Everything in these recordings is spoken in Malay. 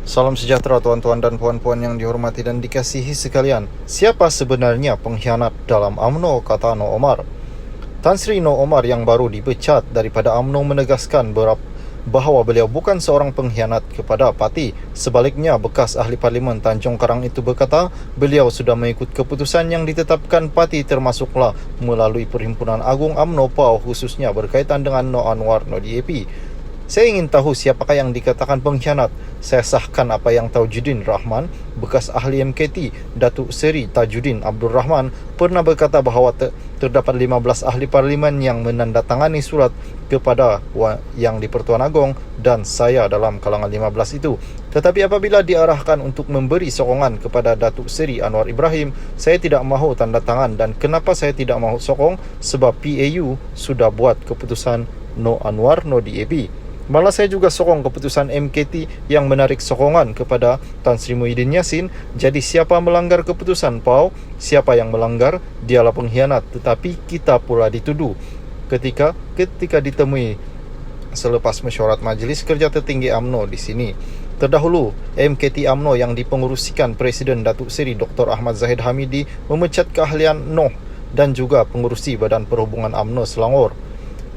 Salam sejahtera tuan-tuan dan puan-puan yang dihormati dan dikasihi sekalian. Siapa sebenarnya pengkhianat dalam UMNO, kata Noh Omar? Tan Sri Noh Omar yang baru dipecat daripada UMNO menegaskan bahawa beliau bukan seorang pengkhianat kepada parti. Sebaliknya, bekas ahli Parlimen Tanjung Karang itu berkata beliau sudah mengikut keputusan yang ditetapkan parti, termasuklah melalui Perhimpunan Agung UMNO PAU, khususnya berkaitan dengan Noh Anwar Noh DAP. Saya ingin tahu siapakah yang dikatakan pengkhianat. Saya sahkan apa yang Tajuddin Rahman, bekas ahli MKT, Datuk Seri Tajuddin Abdul Rahman, pernah berkata bahawa terdapat 15 ahli parlimen yang menandatangani surat kepada yang di Pertuan Agong dan saya dalam kalangan 15 itu. Tetapi apabila diarahkan untuk memberi sokongan kepada Datuk Seri Anwar Ibrahim, saya tidak mahu tanda tangan. Dan kenapa saya tidak mahu sokong? Sebab PAU sudah buat keputusan Noh Anwar Noh DAP. Malah saya juga sokong keputusan MKT yang menarik sokongan kepada Tan Sri Muhyiddin Yassin. Jadi siapa melanggar keputusan PAU, siapa yang melanggar, dialah pengkhianat. Tetapi kita pula dituduh ketika ditemui selepas mesyuarat Majlis Kerja Tertinggi UMNO di sini. Terdahulu, MKT UMNO yang dipengerusikan Presiden Datuk Seri Dr. Ahmad Zahid Hamidi memecat keahlian Noh dan juga pengerusi Badan Perhubungan UMNO Selangor.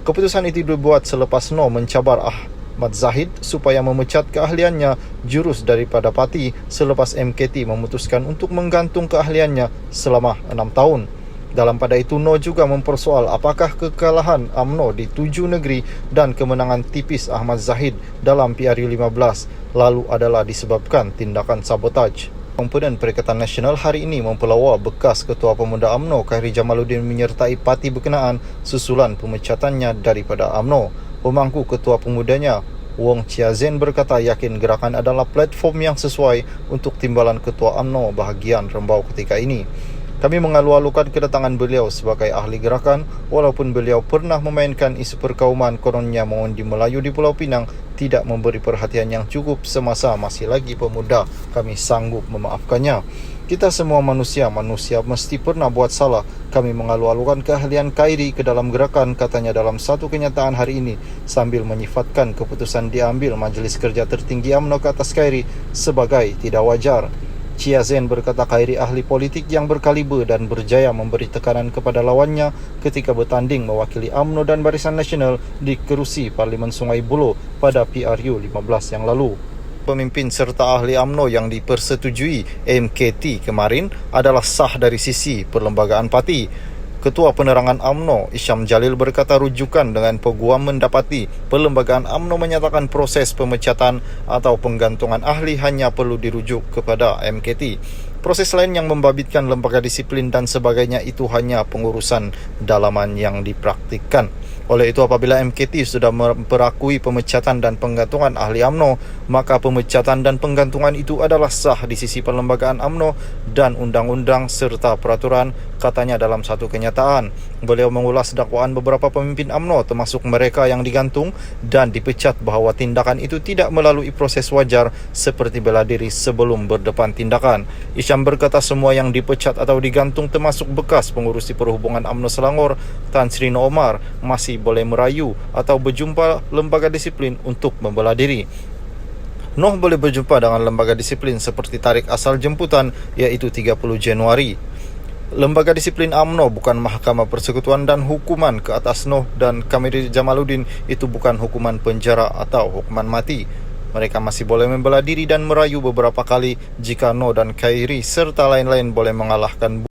Keputusan itu dibuat selepas Noh mencabar Ahmad Zahid supaya memecat keahliannya jurus daripada parti selepas MKT memutuskan untuk menggantung keahliannya selama 6 tahun. Dalam pada itu, Noh juga mempersoal apakah kekalahan UMNO di 7 negeri dan kemenangan tipis Ahmad Zahid dalam PRU 15 lalu adalah disebabkan tindakan sabotaj. Komponen Perikatan Nasional hari ini mempelawa bekas Ketua Pemuda UMNO Khairi Jamaluddin menyertai parti berkenaan susulan pemecatannya daripada UMNO. Pemangku Ketua Pemudanya, Wong Chia Zen, berkata yakin gerakan adalah platform yang sesuai untuk timbalan Ketua UMNO bahagian Rembau ketika ini. Kami mengalu-alukan kedatangan beliau sebagai ahli gerakan, walaupun beliau pernah memainkan isu perkauman kononnya mengundi Melayu di Pulau Pinang, tidak memberi perhatian yang cukup semasa masih lagi pemuda. Kami sanggup memaafkannya. Kita semua manusia mesti pernah buat salah. Kami mengalu-alukan keahlian Khairi ke dalam gerakan, katanya dalam satu kenyataan hari ini, sambil menyifatkan keputusan diambil Majlis Kerja Tertinggi UMNO ke atas Khairi sebagai tidak wajar. Chia Zen berkata Khairi ahli politik yang berkaliber dan berjaya memberi tekanan kepada lawannya ketika bertanding mewakili UMNO dan Barisan Nasional di kerusi Parlimen Sungai Buloh pada PRU 15 yang lalu. Pemimpin serta ahli UMNO yang dipersetujui MKT kemarin adalah sah dari sisi perlembagaan parti. Ketua Penerangan UMNO Isham Jalil berkata rujukan dengan peguam mendapati perlembagaan UMNO menyatakan proses pemecatan atau penggantungan ahli hanya perlu dirujuk kepada MKT. Proses lain yang membabitkan lembaga disiplin dan sebagainya itu hanya pengurusan dalaman yang dipraktikkan. Oleh itu, apabila MKT sudah memperakui pemecatan dan penggantungan ahli UMNO, maka pemecatan dan penggantungan itu adalah sah di sisi perlembagaan UMNO dan undang-undang serta peraturan, katanya dalam satu kenyataan. Beliau mengulas dakwaan beberapa pemimpin UMNO termasuk mereka yang digantung dan dipecat bahawa tindakan itu tidak melalui proses wajar seperti bela diri sebelum berdepan tindakan. Isham berkata semua yang dipecat atau digantung termasuk bekas pengurusi perhubungan UMNO Selangor, Tan Sri Noh Omar, masih boleh merayu atau berjumpa lembaga disiplin untuk membela diri. Noh boleh berjumpa dengan lembaga disiplin seperti tarik asal jemputan, iaitu 30 Januari. Lembaga disiplin UMNO bukan Mahkamah Persekutuan dan hukuman ke atas Noh dan Khairi Jamaluddin itu bukan hukuman penjara atau hukuman mati. Mereka masih boleh membela diri dan merayu beberapa kali jika Noh dan Khairi serta lain-lain boleh mengalahkan